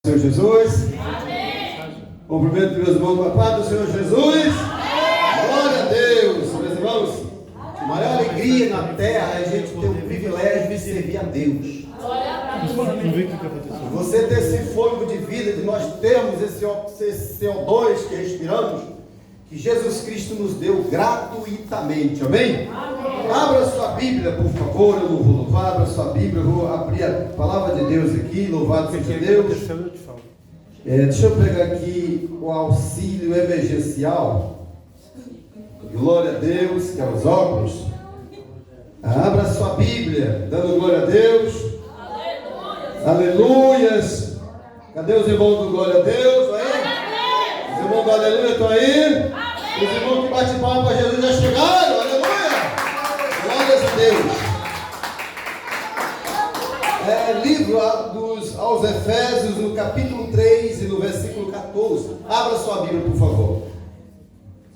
Senhor Jesus. Amém. Cumprimento meus irmãos com a paz do Senhor Jesus. Amém. Glória a Deus. Meus irmãos, a maior alegria na terra é a gente ter o privilégio de servir a Deus. Você ter esse fôlego de vida, de nós termos esse CO2 que respiramos, que Jesus Cristo nos deu gratuitamente. Amém? Amém. Abra sua Bíblia, por favor. Eu não vou louvar. Abra sua Bíblia. Eu vou abrir a palavra de Deus aqui. Louvado seja Deus. Deixa eu pegar aqui o auxílio emergencial. Glória a Deus, que é os óculos. Abra sua Bíblia, dando glória a Deus. Aleluias. Cadê os irmãos do glória a Deus? Aí? Os irmãos do aleluia estão aí? Os irmãos que batem palma para Jesus já chegaram. Aleluia. Glórias a Deus. Livro aos Efésios, no capítulo 3 e no versículo 14. Abra sua Bíblia, por favor.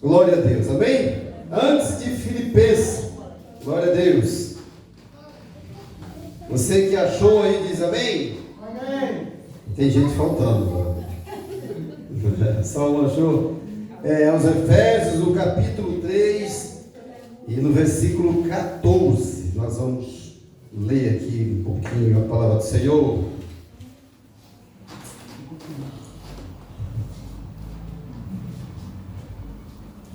Glória a Deus. Amém? Antes de Filipenses. Glória a Deus. Você que achou aí, diz amém? Amém. Tem gente faltando. Só um achou? Aos Efésios, no capítulo 3 e no versículo 14. Nós vamos ler aqui um pouquinho a palavra do Senhor.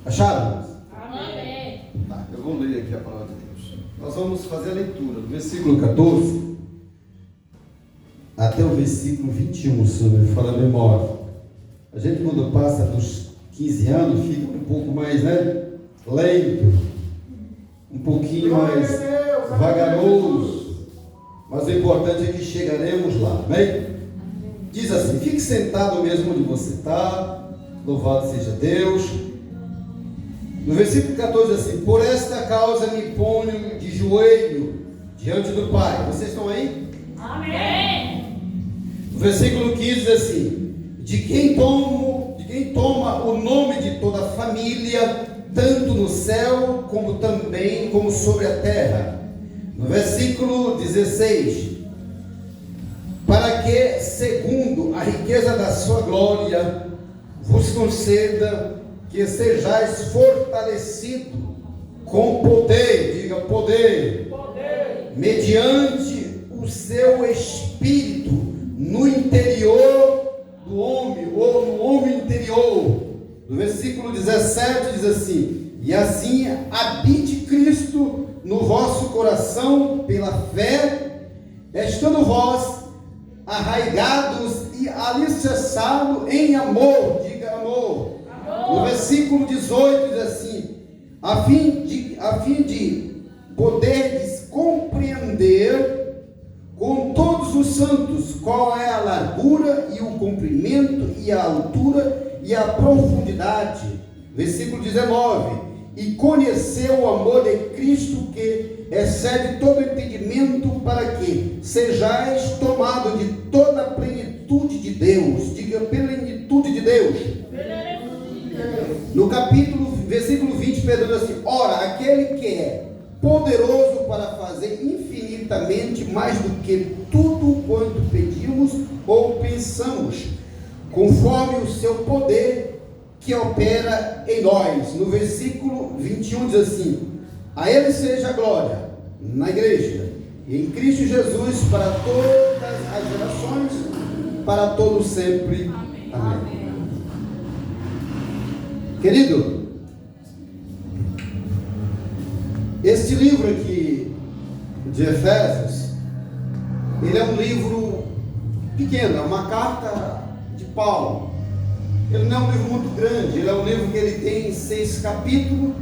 Acharam? Amém. Tá, eu vou ler aqui a palavra de Deus. Nós vamos fazer a leitura do versículo 14 até o versículo 21, se não me falha a memória. A gente, quando passa dos 15 anos, fica um pouco mais, lento, um pouquinho mais vagaroso, mas o importante é que chegaremos lá, amém? Diz assim: fique sentado mesmo onde você está, louvado seja Deus. No versículo 14 assim: por esta causa me ponho de joelho diante do Pai. Vocês estão aí? Amém. No versículo 15 diz assim: de quem toma o nome de toda a família, tanto no céu como sobre a terra. No versículo 16: para que, segundo a riqueza da sua glória, vos conceda que sejais fortalecido com poder, diga poder, mediante o seu espírito no interior do homem, ou no homem interior. No versículo 17 diz assim: e assim habite Cristo no vosso coração pela fé, estando vós arraigados e alicerçados em amor, diga amor. No versículo 18 diz assim: a fim de poderdes compreender com todos os santos qual é a largura e o comprimento e a altura e a profundidade. Versículo 19: e conhecer o amor de Cristo que excede todo entendimento, para que sejais tomados de toda a plenitude de Deus. Diga plenitude de Deus. No versículo 20, Pedro diz assim: ora, aquele que é poderoso para fazer infinitamente mais do que tudo quanto pedimos ou pensamos, conforme o seu poder que opera em nós. No versículo 21 diz assim: a ele seja a glória na igreja e em Cristo Jesus para todas as gerações, para todos sempre. Amém. Querido, este livro aqui de Efésios, ele é um livro pequeno, é uma carta de Paulo. Ele não é um livro muito grande, ele é um livro que ele tem 6 capítulos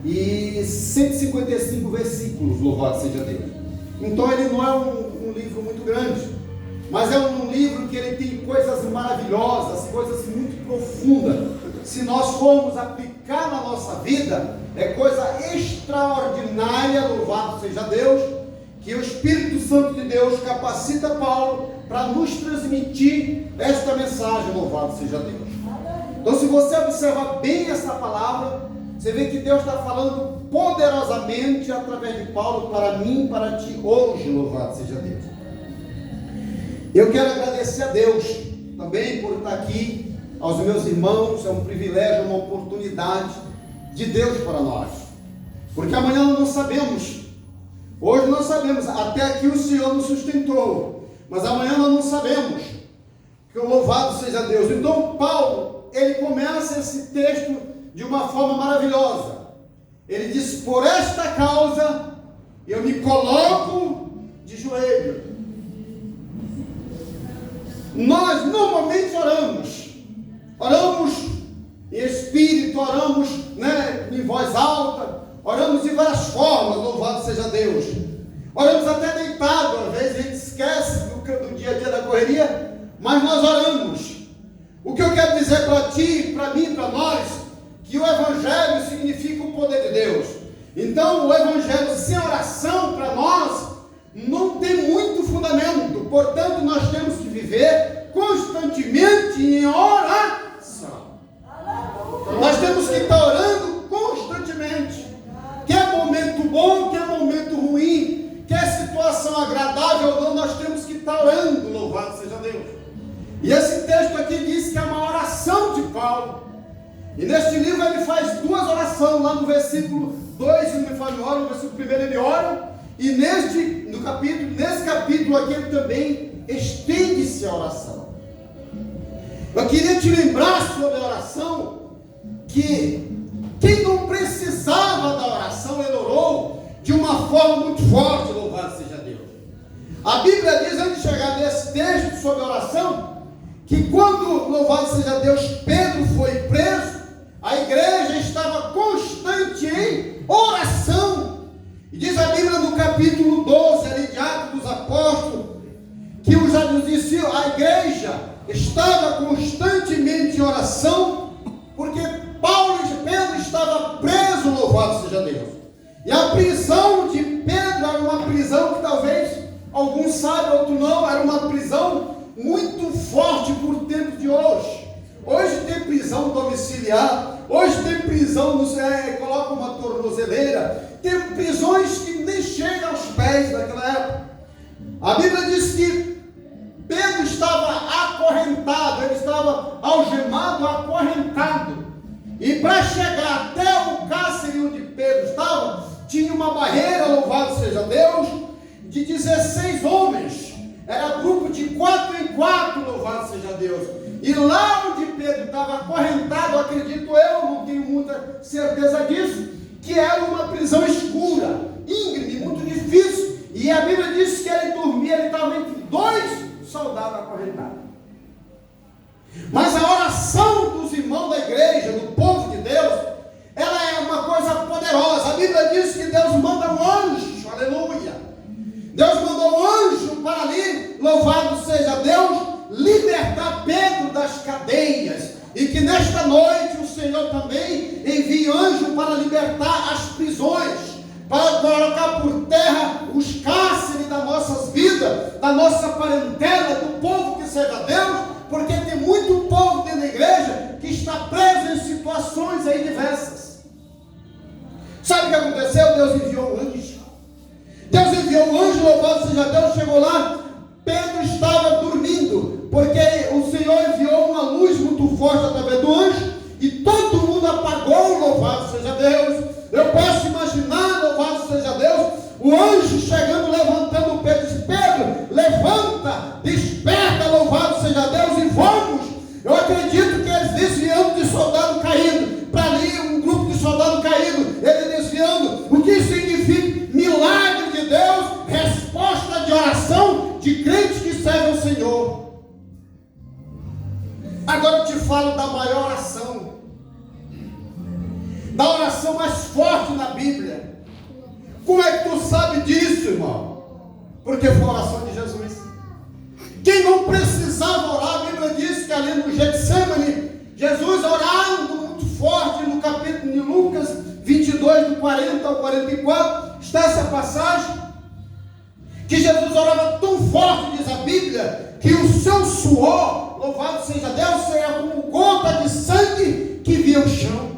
e 155 versículos, louvado seja Deus. Então ele não é um livro muito grande, mas é um livro que ele tem coisas maravilhosas, coisas muito profundas. Se nós formos aplicar na nossa vida, é coisa extraordinária, louvado seja Deus, que o Espírito Santo de Deus capacita Paulo para nos transmitir esta mensagem, louvado seja Deus. Então, se você observar bem essa palavra, você vê que Deus está falando poderosamente através de Paulo para mim e para ti hoje, louvado seja Deus. Eu quero agradecer a Deus também por estar aqui, aos meus irmãos. É um privilégio, uma oportunidade de Deus para nós, porque amanhã nós não sabemos. Hoje nós sabemos, até aqui o Senhor nos sustentou, mas amanhã nós não sabemos. Que o louvado seja Deus. Então Paulo, ele começa esse texto de uma forma maravilhosa. Ele diz: por esta causa eu me coloco de joelho. Nós normalmente oramos em espírito, oramos, em voz alta, oramos de várias formas, louvado seja Deus. Oramos até deitado, às vezes a gente esquece do dia a dia da correria, mas nós oramos. O que eu quero dizer para ti, para mim, para nós, que o Evangelho significa o poder de Deus. Então o Evangelho sem oração para nós não tem muito fundamento. Portanto, nós temos que viver constantemente em oração. Nós temos que estar orando constantemente. Quer momento bom, quer momento ruim, quer situação agradável ou não, nós temos que estar orando, louvado seja Deus. E esse texto aqui diz que é uma oração de Paulo. E neste livro ele faz duas orações, lá no versículo 2, se não me falha memória, no versículo 1 ele ora, e nesse capítulo aqui ele também estende-se a oração. Eu queria te lembrar sobre a oração, que quem não precisava da oração, ele orou de uma forma muito forte, louvado seja Deus. A Bíblia diz, antes de chegar nesse texto sobre a oração, que quando, louvado seja Deus, Pedro foi preso, a igreja estava constante em oração. E diz a Bíblia no capítulo 12, ali de Atos dos Apóstolos, que a igreja estava constantemente em oração, porque Paulo e Pedro estavam presos, louvado seja Deus. E a prisão de Pedro era uma prisão que talvez alguns sabem, outros não, era uma prisão muito forte por tempo de hoje. Hoje tem prisão domiciliar, hoje tem prisão, coloca uma tornozeleira, tem prisões que nem chegam aos pés daquela época. A Bíblia diz que Pedro estava acorrentado, ele estava algemado, acorrentado. E para chegar até o cárcere onde Pedro estava, tinha uma barreira, louvado seja Deus, de 16 homens. Era grupo de 4 em 4, louvado seja Deus. E lá onde Pedro estava acorrentado, acredito eu, não tenho muita certeza disso, que era uma prisão escura, íngreme, muito difícil. E a Bíblia diz que ele dormia, ele estava entre 2 soldados acorrentados. Mas a oração dos irmãos da igreja, do povo de Deus, ela é uma coisa poderosa. A Bíblia diz que Deus manda um anjo, aleluia. Deus mandou um anjo para ali, louvado seja Deus, libertar Pedro das cadeias. E que nesta noite o Senhor também envie anjo para libertar as prisões, para colocar por terra os cárceres das nossas vidas, da nossa parentela, do povo que seja Deus, porque tem muito povo dentro da igreja que está preso em situações aí diversas. Sabe o que aconteceu? Deus enviou um anjo. Deus enviou um anjo, louvado seja Deus, chegou lá, Pedro estava dormindo, porque o Senhor enviou uma luz muito forte através do anjo, e todo mundo apagou, louvado seja Deus. Eu posso imaginar, louvado seja Deus, o anjo chegando, levantando Pedro, disse: Pedro, levanta, desperta, louvado seja Deus, e vamos. Eu acredito que eles desviando de soldado caído, para ali um grupo de soldado caído, ele desviando. O que significa? Milagre de Deus, resposta de oração de crentes que servem ao Senhor. Agora eu te falo da maior oração, da oração mais forte na Bíblia. Como é que tu sabe disso, irmão? Porque foi a oração de Jesus. Quem não precisava orar, a Bíblia diz que ali no Getsemane, Jesus orando muito forte, no capítulo de Lucas 22, do 40 ao 44, está essa passagem, que Jesus orava tão forte, diz a Bíblia, que o seu suor, louvado seja Deus, seria como gota de sangue que via o chão.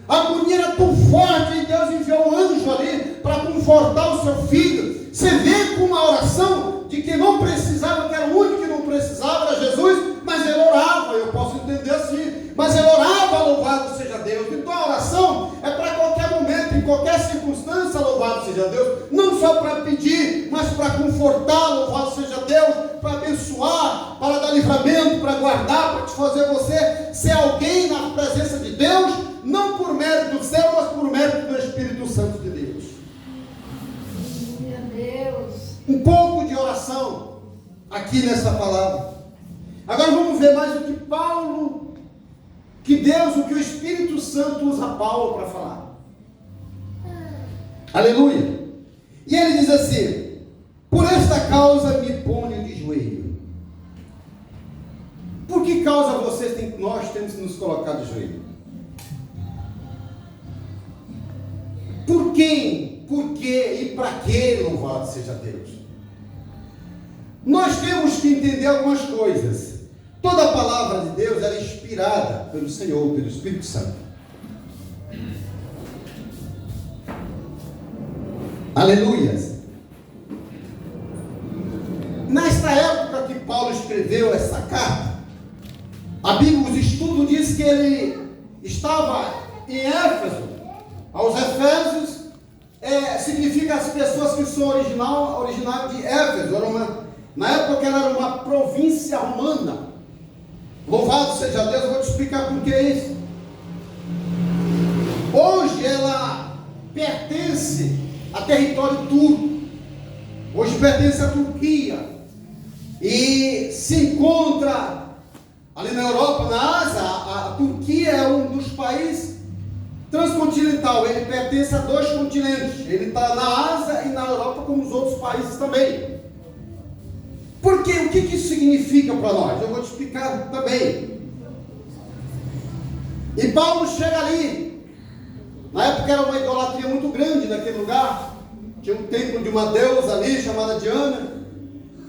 A agonia era tão forte, e Deus enviou um anjo ali para confortar o seu filho. Você vê com uma oração de que não precisava, que era o único que não precisava, era Jesus, mas transportar, louvado seja Deus, para abençoar, para dar livramento, para guardar, para te fazer você ser alguém na presença de Deus, não por mérito do céu, mas por mérito do Espírito Santo de Deus. Meu Deus. Um pouco de oração aqui nessa palavra. Agora vamos ver mais o que Paulo, que Deus, o que o Espírito Santo usa Paulo para falar. Aleluia. E ele diz assim: por esta causa me ponho de joelho. Por que causa nós temos que nos colocar de joelho? Por quem? Por quê? E para quê? Louvado seja Deus. Nós temos que entender algumas coisas. Toda a palavra de Deus é inspirada pelo Senhor, pelo Espírito Santo. Aleluias. Nesta época que Paulo escreveu essa carta, a Bíblia, os estudos diz que ele estava em Éfeso. Aos Efésios significa as pessoas que são originárias de Éfeso. Na época ela era uma província romana. Louvado seja Deus, eu vou te explicar por que é isso. Hoje ela pertence a território turco. Hoje pertence à Turquia. E se encontra ali na Europa, na Ásia. A Turquia é um dos países transcontinental. Ele pertence a 2 continentes. Ele está na Ásia e na Europa, como os outros países também. Por quê? O que isso significa para nós? Eu vou te explicar também. E Paulo chega ali. Na época era uma idolatria muito grande naquele lugar. Tinha um templo de uma deusa ali, chamada Diana.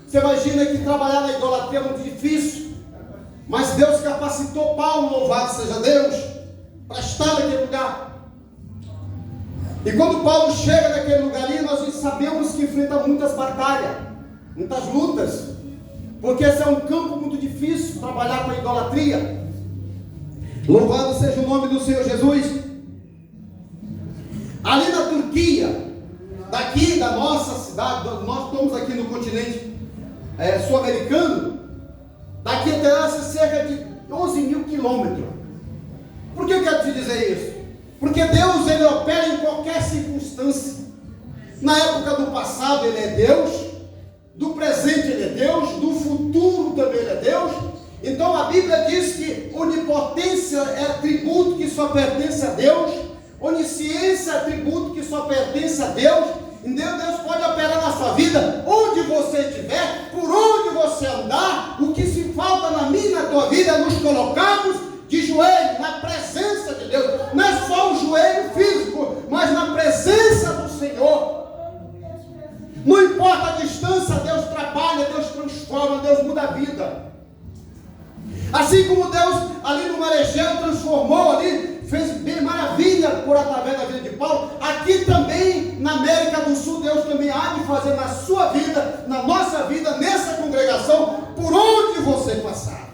Você imagina que trabalhar na idolatria é muito difícil. Mas Deus capacitou Paulo, louvado seja Deus, para estar naquele lugar. E quando Paulo chega naquele lugar ali, nós sabemos que enfrenta muitas batalhas, muitas lutas, porque esse é um campo muito difícil, trabalhar com a idolatria. Louvado seja o nome do Senhor Jesus. Ali na Turquia, daqui da nossa cidade, nós estamos aqui no continente sul-americano, daqui até lá cerca de 11 mil quilômetros. Por que eu quero te dizer isso? Porque Deus, ele opera em qualquer circunstância. Na época do passado ele é Deus, do presente ele é Deus, do futuro também ele é Deus. Então a Bíblia diz que onipotência é atributo que só pertence a Deus, onisciência é atributo que só pertence a Deus. Então Deus pode operar na sua vida, onde você estiver, por onde você andar. O que se falta na minha e na tua vida é nos colocarmos de joelho, na presença de Deus. Não é só o joelho físico, mas na presença do Senhor. Não importa a distância, Deus trabalha, Deus transforma, Deus muda a vida. Assim como Deus ali no Marechal transformou ali, fez bem maravilha por através da vida de Paulo, aqui também na América do Sul, Deus também há de fazer na sua vida, na nossa vida, nessa congregação, por onde você passar.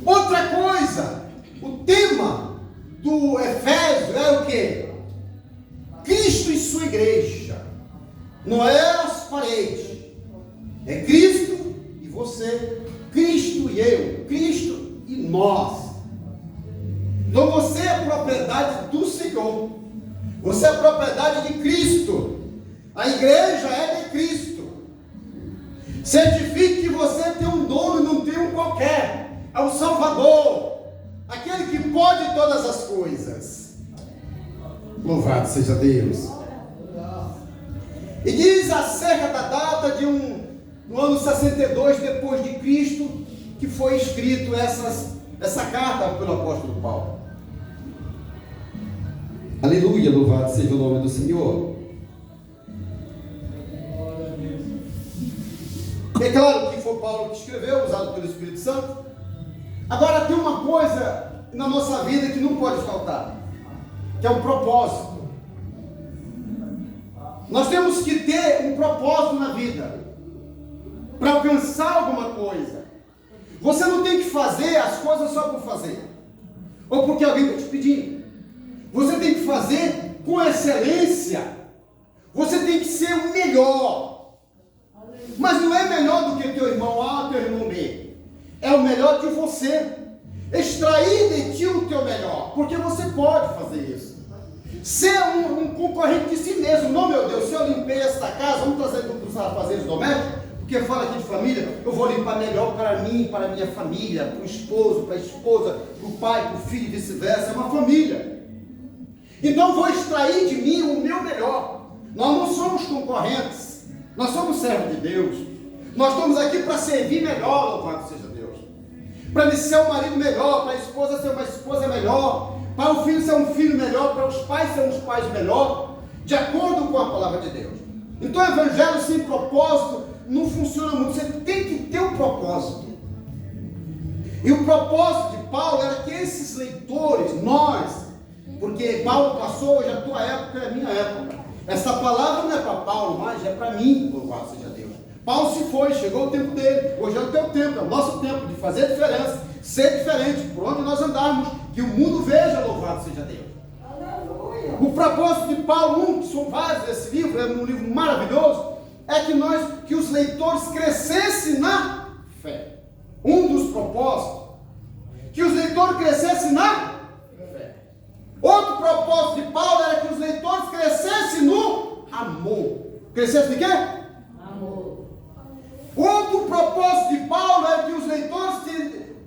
Outra coisa, o tema do Efésio é o quê? Cristo e sua igreja. Não é as paredes, é Cristo e você, Cristo e eu, Cristo e nós. Então você é propriedade do Senhor, você é propriedade de Cristo, a igreja é de Cristo. Certifique que você tem um dono e não tem um qualquer, é o Salvador, aquele que pode todas as coisas. Louvado seja Deus. E diz acerca da data no ano 62 depois de Cristo, que foi escrito essa carta pelo apóstolo Paulo. Aleluia, louvado seja o nome do Senhor. É claro que foi Paulo que escreveu, usado pelo Espírito Santo. Agora tem uma coisa na nossa vida que não pode faltar, que é um propósito. Nós temos que ter um propósito na vida, para alcançar alguma coisa. Você não tem que fazer as coisas só por fazer, ou porque alguém está te pedindo. Você tem que fazer com excelência, Você tem que ser o melhor. Mas não é melhor do que teu irmão A, teu irmão B. É o melhor de você. Extrair de ti o teu melhor. Porque você pode fazer isso. Ser um concorrente de si mesmo. Não, meu Deus, se eu limpei esta casa, vamos trazer para os afazeres domésticos, porque fala aqui de família, eu vou limpar melhor para mim, para a minha família, para o esposo, para a esposa, para o pai, para o filho e vice-versa. É uma família. Então vou extrair de mim o meu melhor. Nós não somos concorrentes, nós somos servos de Deus. Nós estamos aqui para servir melhor, louvado seja Deus. Para ele ser um marido melhor, para a esposa ser uma esposa melhor, para o filho ser um filho melhor, para os pais ser uns pais melhor, de acordo com a palavra de Deus. Então o evangelho sem propósito não funciona muito. Você tem que ter um propósito. E o propósito de Paulo era que esses leitores, nós, porque Paulo passou, hoje a tua época é a minha época. Essa palavra não é para Paulo, mas é para mim, louvado seja Deus. Paulo se foi, chegou o tempo dele, hoje é o teu tempo, é o nosso tempo de fazer diferença, ser diferente, por onde nós andarmos, que o mundo veja, louvado seja Deus. Aleluia. O propósito de Paulo, que são vários desse livro, é um livro maravilhoso, é que os leitores crescessem na fé. Um dos propósitos, que os leitores crescessem na fé. Outro propósito de Paulo era que os leitores crescessem no amor. Crescessem de quê? Amor. Outro propósito de Paulo era que os leitores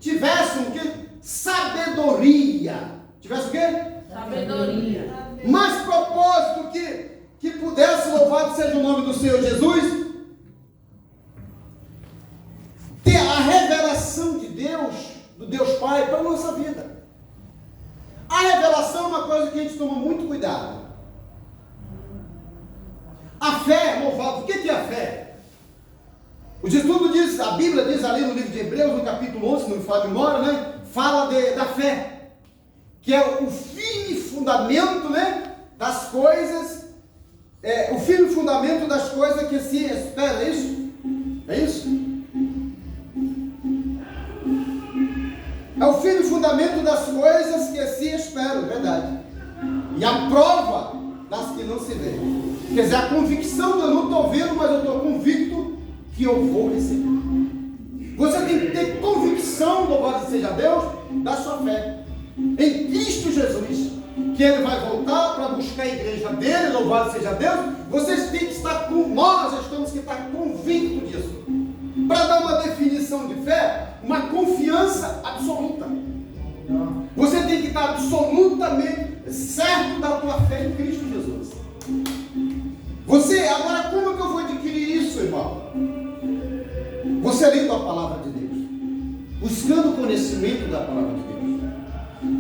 tivessem o quê? Sabedoria. Tivessem o quê? Sabedoria. Mais propósito que pudesse, louvado seja o nome do Senhor Jesus, ter a revelação de Deus, do Deus Pai, para a nossa vida. A revelação é uma coisa que a gente toma muito cuidado. A fé, louvado, o que é a fé? O estudo diz, a Bíblia diz ali no livro de Hebreus, no capítulo 11, se não me falha a memória, né? Fala da fé, que é o firme fundamento, né? Das coisas, o firme fundamento das coisas que se espera, é isso? É isso? É o firme fundamento das coisas que se esperam, verdade. E a prova das que não se vê. Quer dizer, a convicção, eu não estou vendo, mas eu estou convicto que eu vou receber. Você tem que ter convicção, louvado seja Deus, da sua fé. Em Cristo Jesus, que Ele vai voltar para buscar a igreja dele, louvado seja Deus. Vocês têm que estar nós temos que estar convictos disso. Para dar uma definição de fé, uma confiança absoluta. Você tem que estar absolutamente certo da tua fé em Cristo Jesus. Agora como que eu vou adquirir isso, irmão? Você lendo a palavra de Deus, buscando o conhecimento da palavra de Deus.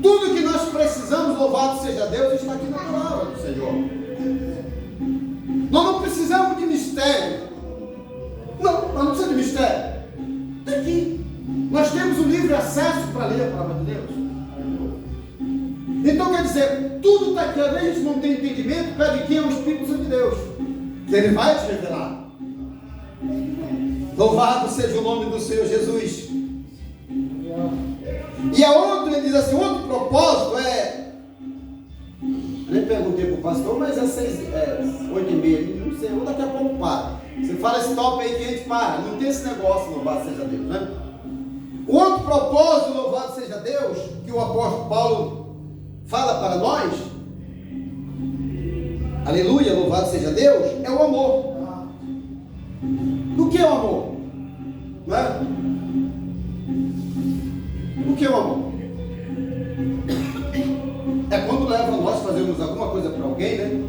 Tudo que nós precisamos, louvado seja Deus, está aqui na palavra do Senhor. Nós não precisamos de mistério. Não, nós não precisamos de mistério. Está aqui. Nós temos o livre acesso para ler a palavra de Deus. Então quer dizer, tudo está aqui. Às vezes a gente não tem entendimento, pede quem é o Espírito Santo de Deus, que Ele vai te revelar. Louvado seja o nome do Senhor Jesus. E a outra, ele diz assim, outro propósito eu nem perguntei para o pastor, mas é 8h30, não sei, ou daqui a pouco para. Você fala stop aí que a gente para, não tem esse negócio, louvado seja Deus, né? O outro propósito, louvado seja Deus, que o apóstolo Paulo fala para nós, aleluia, louvado seja Deus, é o amor. O que é o amor? Não é? O que é o amor? É quando leva nós fazermos alguma coisa para alguém, né?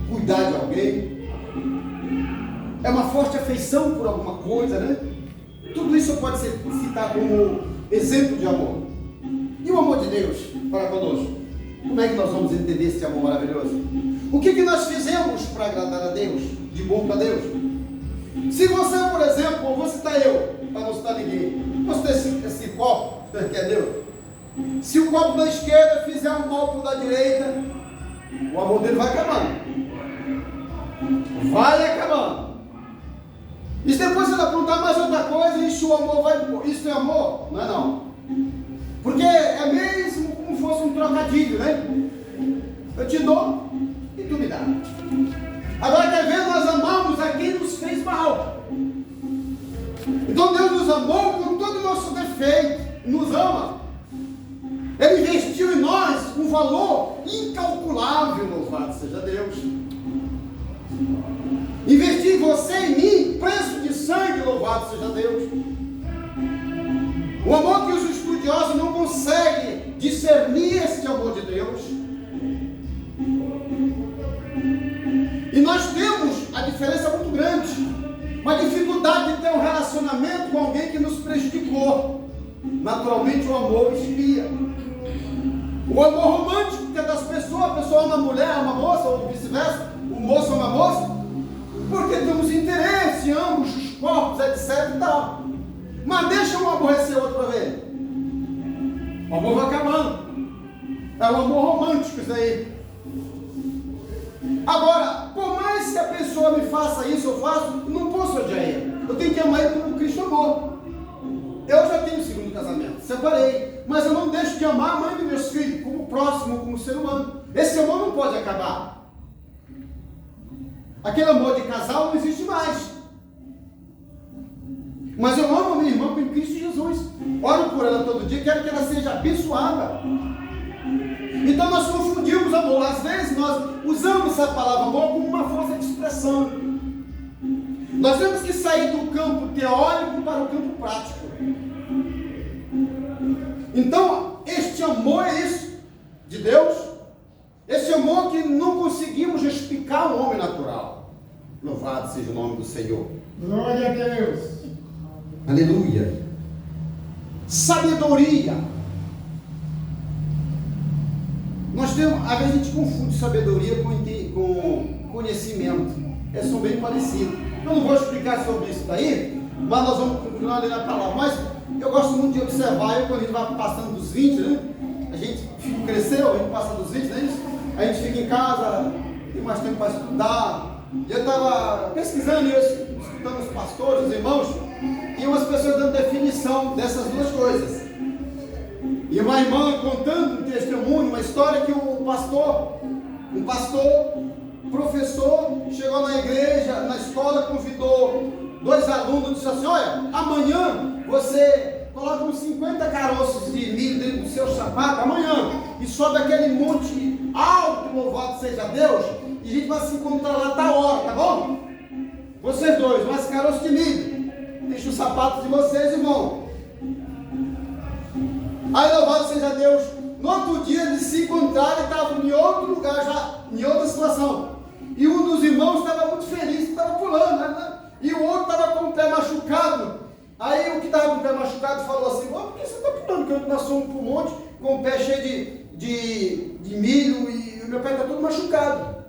Cuidar de alguém. É uma forte afeição por alguma coisa, né? Tudo isso pode ser citado como exemplo de amor. E o amor de Deus para conosco? Como é que nós vamos entender esse amor maravilhoso? O que nós fizemos para agradar a Deus? De bom para Deus? Se você, por exemplo, ou vou citar eu, para não citar ninguém, você tem esse copo, que é Deus. Se o copo da esquerda fizer um mal para o da direita, o amor dele vai acabando. Vai acabando. E se depois você vai perguntar mais outra coisa, isso o amor vai. Isso é amor? Não é não. Porque é mesmo como se fosse um trocadilho, né? Eu te dou, e tu me dá. Agora quer ver, nós amamos a quem nos fez mal. Então Deus nos amou com todo o nosso defeito, nos ama. Ele investiu em nós um valor incalculável, louvado seja Deus. Investiu em você e em mim, preço de sangue, louvado seja Deus. O amor que os estudiosos não conseguem discernir este amor de Deus. E nós temos a diferença muito grande. Uma dificuldade de ter um relacionamento com alguém que nos prejudicou. Naturalmente o amor espia. O amor romântico, que é das pessoas, a pessoa ama a mulher, ama a moça, ou vice-versa, o moço ama a moça, porque temos interesse em ambos os corpos, etc e tal. Mas deixa um aborrecer o outro para ver. O amor vai acabando. É o amor romântico isso aí. Agora, por mais que a pessoa me faça isso, eu faço, eu não posso odiar ele. Eu tenho que amar ele como Cristo amou. Eu já tenho o segundo casamento, separei, mas eu não deixo de amar a mãe dos meus filhos, como próximo, como ser humano. Esse amor não pode acabar. Aquele amor de casal não existe mais. Mas eu amo a minha irmã em Cristo Jesus. Oro por ela todo dia, quero que ela seja abençoada. Então nós confundimos amor. Às vezes nós usamos essa palavra amor como uma força de expressão. Nós temos que sair do campo teórico para o campo prático. Então, este amor é isso, de Deus. Esse amor que não conseguimos explicar ao homem natural. Louvado seja o nome do Senhor. Glória a Deus. Aleluia. Sabedoria. Nós temos, às vezes a gente confunde sabedoria com conhecimento. São bem parecidos. Eu não vou explicar sobre isso daí, mas nós vamos continuar lendo a palavra. Mas eu gosto muito de observar, quando a gente vai passando dos 20, né? A gente cresceu, a gente passa dos 20, não é isso? A gente fica em casa, tem mais tempo para estudar. E eu estava pesquisando isso, escutando os pastores, os irmãos, e umas pessoas dando definição dessas duas coisas. E uma irmã contando um testemunho, uma história que um pastor, professor, chegou na igreja, na escola, convidou 2 alunos, disse assim: olha, amanhã você coloca uns 50 caroços de milho dentro do seu sapato, amanhã, e sobe aquele monte alto, louvado seja Deus, e a gente vai se encontrar lá tal hora, tá bom? Vocês dois, mais caroços de milho, deixa os sapatos de vocês e vão. Aí louvado seja Deus, no outro dia eles se encontraram e estavam em outro lugar já, em outra situação. E um dos irmãos estava muito feliz, estava pulando, né? E o outro estava com o pé machucado. Aí o que estava com o pé machucado falou assim: por que você está pulando? Porque nós fomos para um monte com o pé cheio de milho e o meu pé está todo machucado.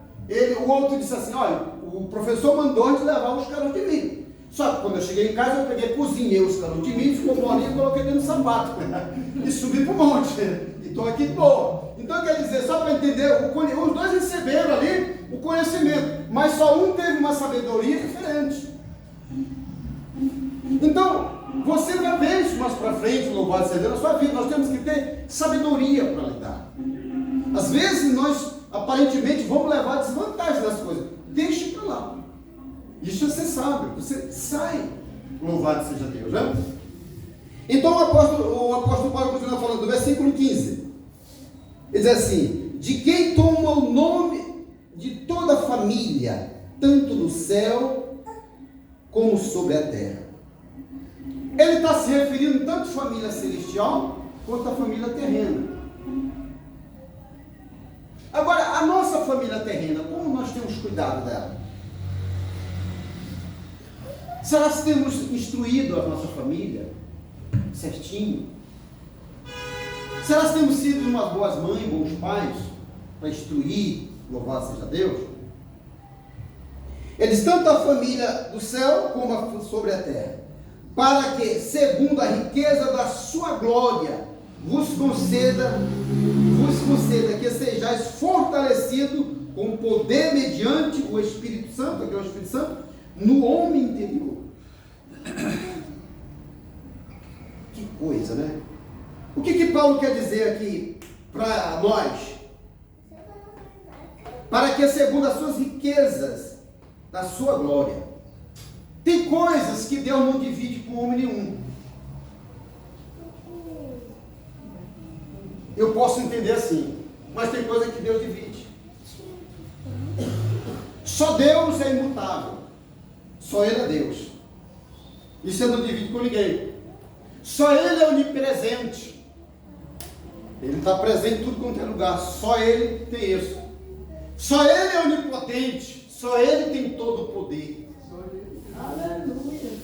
O outro disse assim: olha, o professor mandou a gente levar os caroços de milho. Só que quando eu cheguei em casa, eu peguei, cozinhei os caroços de milho, ficou molinho e coloquei dentro do sapato. E subi para o monte. E estou aqui de boa. Então quer dizer, só para entender, os dois receberam ali o conhecimento, mas só um teve uma sabedoria diferente. Então, você vai ver isso mais para frente, louvado seja Deus, na sua vida. Nós temos que ter sabedoria para lidar. Às vezes nós, aparentemente, vamos levar desvantagem das coisas. Deixe para lá. Isso você sabe, você sai. Louvado seja Deus, né? Então o apóstolo Paulo continua falando do versículo 15. Ele diz assim: de quem toma o nome de toda a família, tanto no céu como sobre a terra. Ele está se referindo tanto à família celestial quanto à família terrena. Agora, a nossa família terrena, como nós temos cuidado dela? Será que temos instruído a nossa família certinho? Será que temos sido umas boas mães, bons pais, para instruir, louvado seja Deus? Eles, tanto a família do céu como sobre a terra, para que, segundo a riqueza da sua glória, vos conceda que sejais fortalecidos com poder mediante o Espírito Santo, que é o Espírito Santo, no homem interior. Que coisa, né? O que Paulo quer dizer aqui para nós? para que segundo as suas riquezas, da sua glória. Tem coisas que Deus não divide com homem nenhum. Eu posso entender assim, mas tem coisa que Deus divide. Só Deus é imutável. Só Ele é Deus. Isso Ele não divide com ninguém. Só Ele é onipresente. Ele está presente em tudo quanto é lugar. Só Ele tem isso. Só Ele é onipotente. Só Ele tem todo o poder.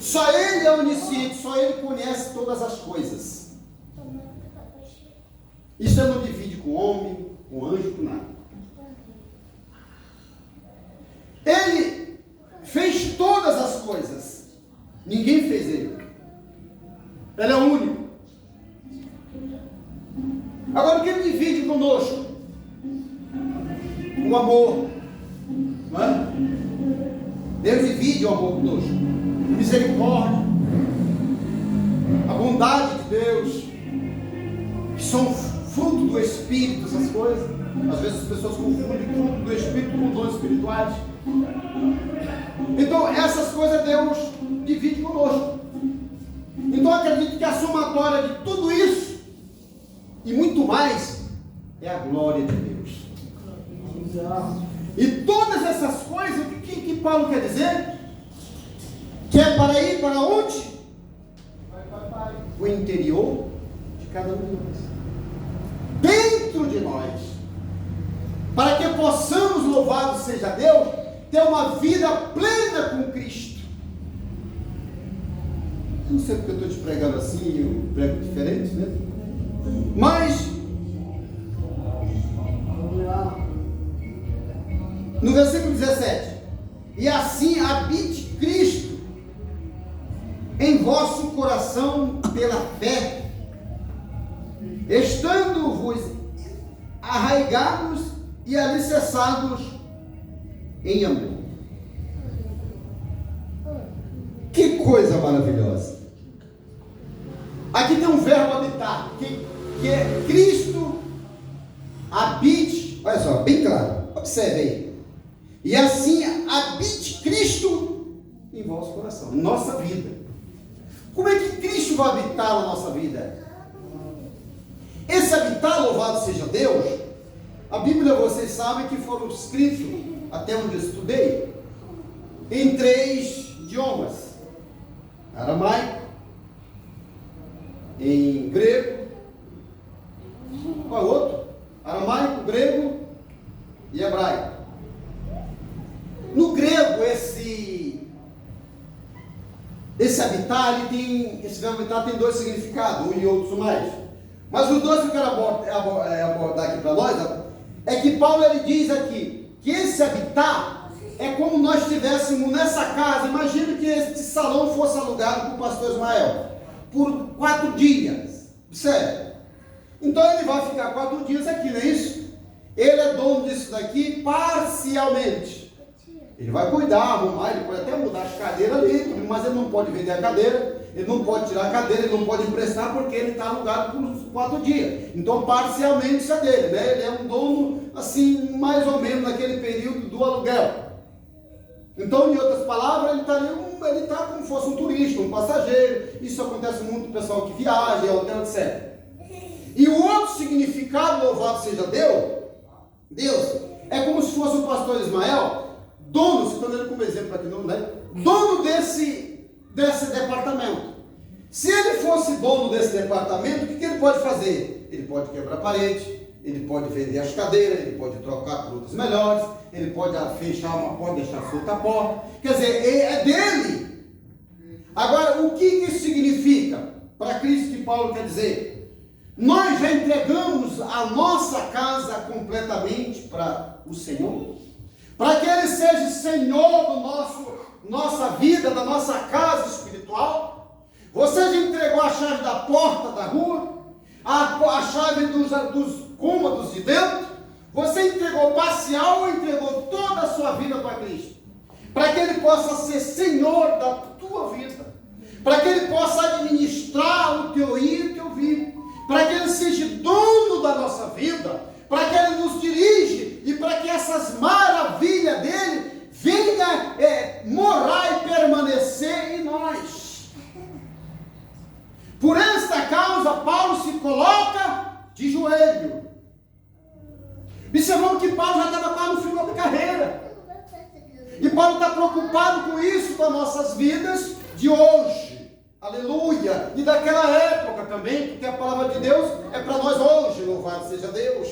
Só Ele é onisciente. Só Ele conhece todas as coisas. Isso Ele não divide com homem, com anjo, com nada. Ele fez todas as coisas. Ninguém fez Ele. Ele é o único. Agora o que Ele divide conosco? O amor. Não é? Deus divide o amor conosco. Misericórdia. A bondade de Deus. Que são fruto do Espírito, essas coisas. Às vezes as pessoas confundem fruto do Espírito com dons espirituais. Então essas coisas Deus divide conosco. Então eu acredito que a somatória de tudo isso e muito mais é a glória de Deus. E todas essas coisas, o que Paulo quer dizer? Que é para ir para onde? O interior de cada um de nós. Dentro de nós. Para que possamos, louvado seja Deus, ter uma vida plena com Cristo. Eu não sei porque eu estou te pregando assim, eu prego diferente, né? Mas no versículo 17: e assim habite Cristo em vosso coração pela fé, estando-vos arraigados e alicerçados em amor. Que coisa maravilhosa! Aqui tem um verbo habitar, que é Cristo habite, olha só, bem claro, observe aí. E assim habite Cristo em vosso coração, nossa vida. Como é que Cristo vai habitar na nossa vida? Esse habitar, louvado seja Deus, a Bíblia, vocês sabem que foram escritos, até onde eu estudei, em 3 idiomas: aramaico, em grego, qual é o outro? Aramaico, grego e hebraico. No grego, esse habitar, esse verbo habitar tem 2 significados, um e outros mais. Mas os 2 que eu quero abordar aqui para nós, é que Paulo ele diz aqui, que esse habitar é como nós estivéssemos nessa casa. Imagina que este salão fosse alugado para o pastor Ismael, por 4 dias, certo? Então ele vai ficar 4 dias aqui, não é isso? Ele é dono disso daqui parcialmente. Ele vai cuidar, arrumar, ele pode até mudar as cadeiras ali, mas ele não pode vender a cadeira, ele não pode tirar a cadeira, ele não pode emprestar, porque ele está alugado por 4 dias. Então parcialmente isso é dele, né? Ele é um dono, assim, mais ou menos naquele período do aluguel. Então, em outras palavras, ele está como se fosse um turista, um passageiro. Isso acontece muito com o pessoal que viaja, hotel, etc. E o outro significado, louvado seja Deus, é como se fosse o pastor Ismael, dono, citando ele como exemplo aqui, não, né? Dono desse departamento. Se ele fosse dono desse departamento, o que ele pode fazer? Ele pode quebrar a parede, ele pode vender as cadeiras, ele pode trocar por outras melhores, ele pode fechar uma porta, deixar solta a porta. Quer dizer, é dele. Agora, o que isso significa? Para Cristo, que Paulo quer dizer? Nós já entregamos a nossa casa completamente para o Senhor, para que Ele seja Senhor do nossa vida, da nossa casa espiritual. Você já entregou a chave da porta da rua, a chave dos cômodos de dentro? Você entregou parcial ou entregou toda a sua vida para Cristo? Para que Ele possa ser Senhor da tua vida, para que Ele possa administrar o teu ir e o teu vir, para que Ele seja dono da nossa vida, para que Ele nos dirige e para que essas maravilhas dele venha morar e permanecer em nós. Por esta causa, Paulo se coloca de joelho. Observamos que Paulo já estava quase no final da carreira. E Paulo está preocupado com isso, com as nossas vidas de hoje. Aleluia! E daquela época também, porque a palavra de Deus é para nós hoje. Louvado seja Deus.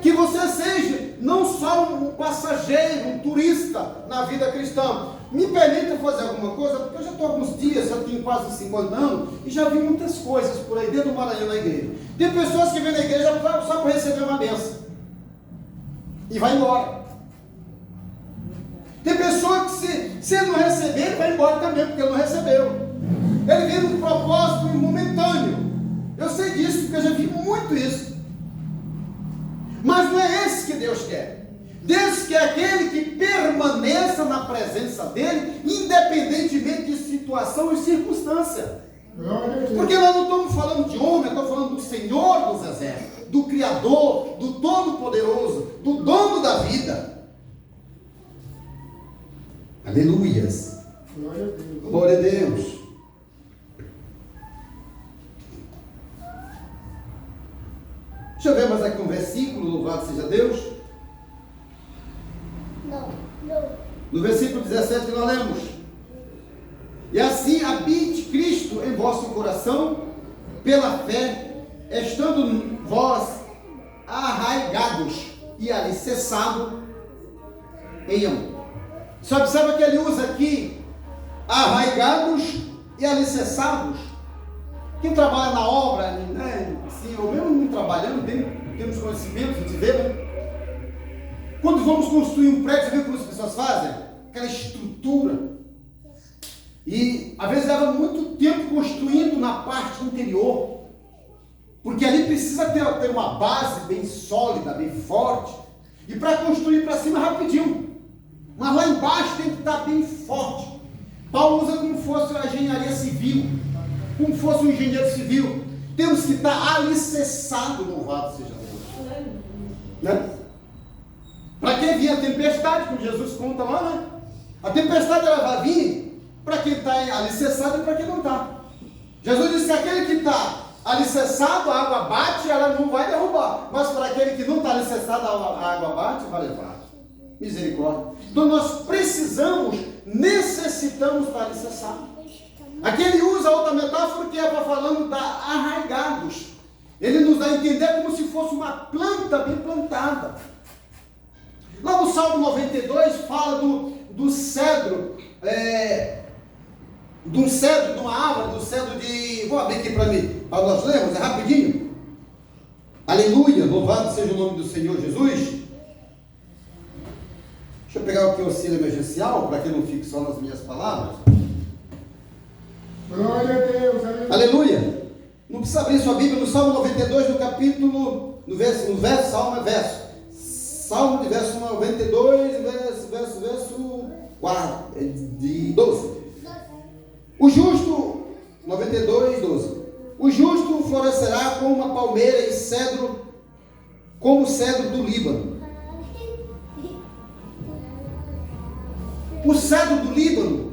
Que você seja não só um passageiro, um turista na vida cristã. Me permita fazer alguma coisa, porque eu já estou há alguns dias, já tenho quase 50 anos, e já vi muitas coisas por aí dentro do Maranhão na igreja. Tem pessoas que vêm na igreja só para receber uma bênção. E vai embora. Tem pessoa que se ele não receber, ele vai embora também, porque ele não recebeu. Ele vem num propósito momentâneo. Eu sei disso, porque eu já vi muito isso. Mas não é esse que Deus quer. Deus quer aquele que permaneça na presença dele, independentemente de situação e circunstância. Porque nós não estamos falando de homem, estamos falando do Senhor dos exércitos, do Criador, do Todo-Poderoso, do dono da vida. Aleluias. Glória a Deus. Deixa eu ver mais aqui um versículo, louvado seja Deus. No versículo 17 que nós lemos: e assim habite Cristo em vosso coração, pela fé, estando vós arraigados e alicerçados em amor. Você observa que ele usa aqui arraigados e alicerçados. Quem trabalha na obra, né, assim, ou mesmo não trabalhando, temos conhecimento, a gente vê, né? Quando vamos construir um prédio, você vê como as pessoas fazem? Aquela estrutura. E às vezes leva muito tempo construindo na parte interior. Porque ali precisa ter uma base bem sólida, bem forte. E para construir para cima rapidinho. Mas lá embaixo tem que estar bem forte. Paulo usa como fosse a engenharia civil. Como fosse um engenheiro civil. Temos que estar alicerçado, louvado seja Deus. Né? Para quem vinha a tempestade, como Jesus conta lá, né? A tempestade ela vai vir para quem está alicerçado e para quem não está. Jesus disse que aquele que está alicerçado, a água bate, ela não vai derrubar. Mas para aquele que não está alicerçado, a água bate, vai levar. Misericórdia. Então nós necessitamos estar alicerçados. Aqui ele usa outra metáfora que é para falando da arraigados. Ele nos dá a entender como se fosse uma planta bem plantada. Lá no Salmo 92 fala do cedro, de um cedro, de uma árvore, do cedro de... Vou abrir aqui para mim, para nós lermos, é rapidinho. Aleluia, louvado seja o nome do Senhor Jesus. Deixa eu pegar aqui o auxílio emergencial, para que não fique só nas minhas palavras. Glória a Deus, aleluia. Aleluia. Não precisa abrir sua Bíblia, no Salmo 92, no capítulo, no verso, Salmo é verso. Salmo de verso 92, verso 4, de 12. O justo, 92, 12. O justo florescerá como uma palmeira e cedro, como o cedro do Líbano. O cedro do Líbano,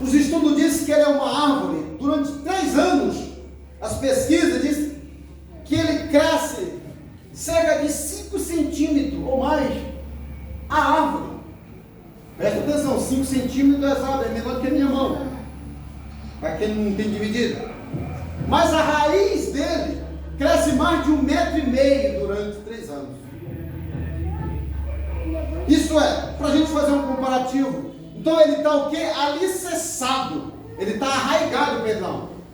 os estudos dizem que ele é uma árvore. Durante 3 anos, as pesquisas dizem que ele cresce cerca de 5 centímetros ou mais a árvore. Presta atenção, 5 centímetros é menor do que a minha mão, para quem não tem dividido. Mas a raiz dele cresce mais de 1,5 metro durante 3 anos. Isso é, para a gente fazer um comparativo. Então ele está o quê? Alicerçado. Ele está arraigado,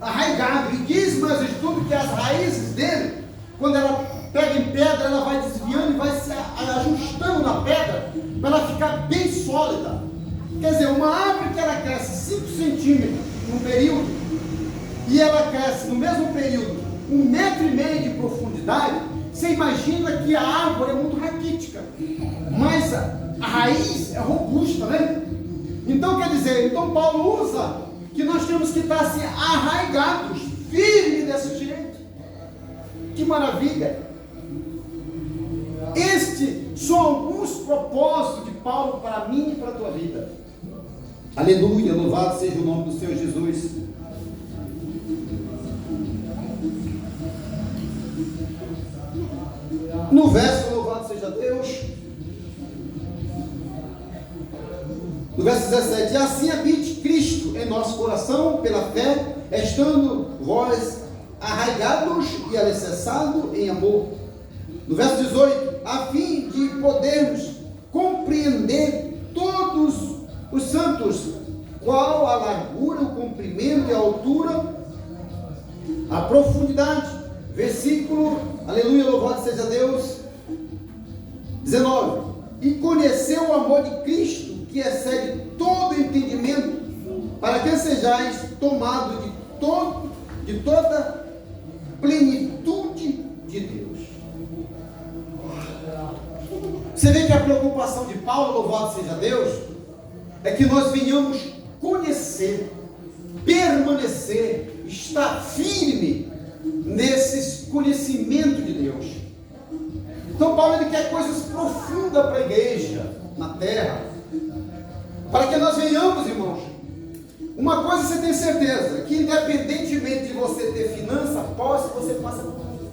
arraigado. E diz meus estudos que as raízes dele, quando ela pega em pedra, ela vai desviando e vai se ajustando na pedra para ela ficar bem sólida. Quer dizer, uma árvore que ela cresce 5 centímetros num período, e ela cresce no mesmo período 1,5 metro de profundidade, você imagina que a árvore é muito raquítica, mas a raiz é robusta, né? Então quer dizer, Paulo usa que nós temos que estar assim, arraigados, firmes desse jeito. Que maravilha! Este São alguns propósitos de Paulo para mim e para a tua vida. Aleluia, louvado seja o nome do Senhor Jesus. No verso, louvado seja Deus, no verso 17: assim habite Cristo em nosso coração pela fé, estando vós arraigados e alicerçados em amor. No verso 18: a fim de podermos compreender todos os santos, qual a largura, o comprimento e a altura, a profundidade. Versículo, aleluia, louvado seja Deus, 19: e conhecer o amor de Cristo, que excede todo entendimento, para que sejais tomados de toda plenitude de Deus. Você vê que a preocupação de Paulo, louvado seja Deus, é que nós venhamos conhecer, permanecer, estar firme nesse conhecimento de Deus. Então Paulo, ele quer coisas profundas para a igreja na terra, para que nós venhamos, irmãos. Uma coisa você tem certeza, que independentemente de você ter finança, posse, você passa por tudo.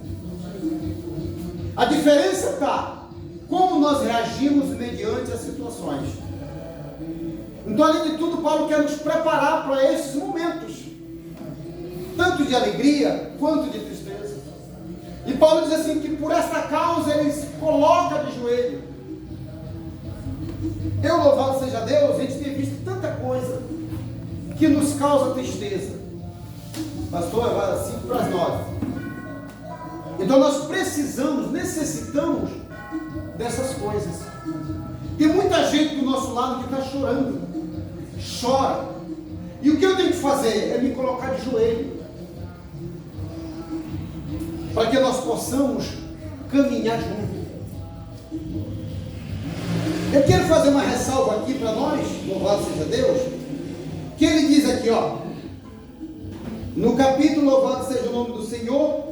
A diferença está como nós reagimos mediante as situações. Então, além de tudo, Paulo quer nos preparar para esses momentos, tanto de alegria quanto de tristeza. E Paulo diz assim, que por esta causa ele se coloca de joelho. Eu, louvado seja Deus, a gente tem visto tanta coisa que nos causa tristeza. Pastor, vai assim para as 9. Então nós precisamos, necessitamos dessas coisas. Tem muita gente do nosso lado que está chorando, chora. E o que eu tenho que fazer? É me colocar de joelho, para que nós possamos caminhar juntos. Eu quero fazer uma ressalva aqui para nós, louvado seja Deus, que ele diz aqui, ó, no capítulo, louvado seja o nome do Senhor,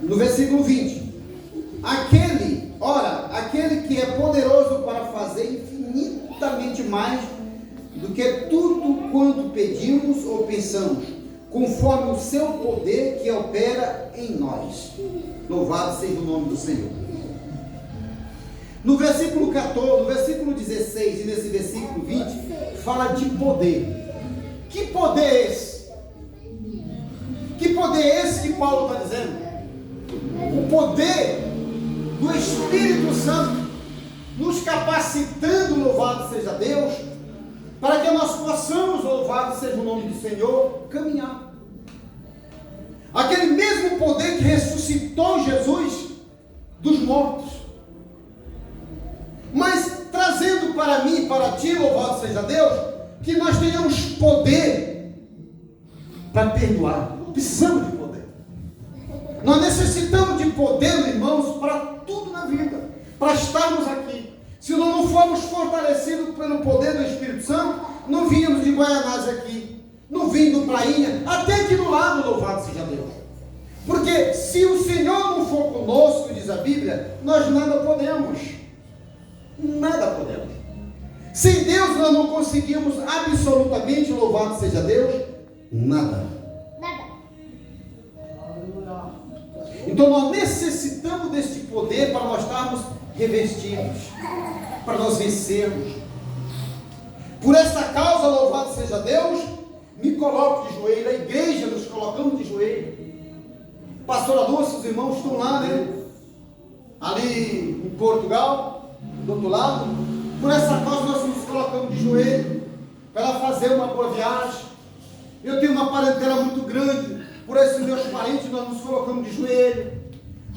no versículo 20: aquele que é poderoso para fazer infinitamente mais do que tudo quanto pedimos ou pensamos, conforme o seu poder que opera em nós. Louvado seja o nome do Senhor. No versículo 14, no versículo 16 e nesse versículo 20, fala de poder. Que poder é esse? Que poder é esse que Paulo está dizendo? O poder do Espírito Santo nos capacitando, louvado seja Deus, para que nós possamos, louvado seja o nome do Senhor, caminhar. Aquele mesmo poder que ressuscitou Jesus dos mortos, mas trazendo para mim e para ti, louvado seja Deus, que nós tenhamos poder para perdoar. Precisamos de poder. Nós necessitamos de poder, irmãos, para tudo na vida, para estarmos aqui. Se nós não formos fortalecidos pelo poder do Espírito Santo, não vínhamos de Guaianazes aqui, não vindo do Prainha, até aqui do lado, louvado seja Deus. Porque se o Senhor não for conosco, diz a Bíblia, nós nada podemos. Nada podemos. Sem Deus nós não conseguimos absolutamente, louvado seja Deus, nada. Então nós necessitamos deste poder para nós estarmos revestidos, para nós vencermos. Por esta causa, louvado seja Deus, me coloco de joelho. A igreja nos colocamos de joelho. Pastora Lúcia, os irmãos estão lá, né? Ali em Portugal, do outro lado. Por essa causa nós nos colocamos de joelho, para ela fazer uma boa viagem. Eu tenho uma parentela muito grande, por esses meus parentes nós nos colocamos de joelho.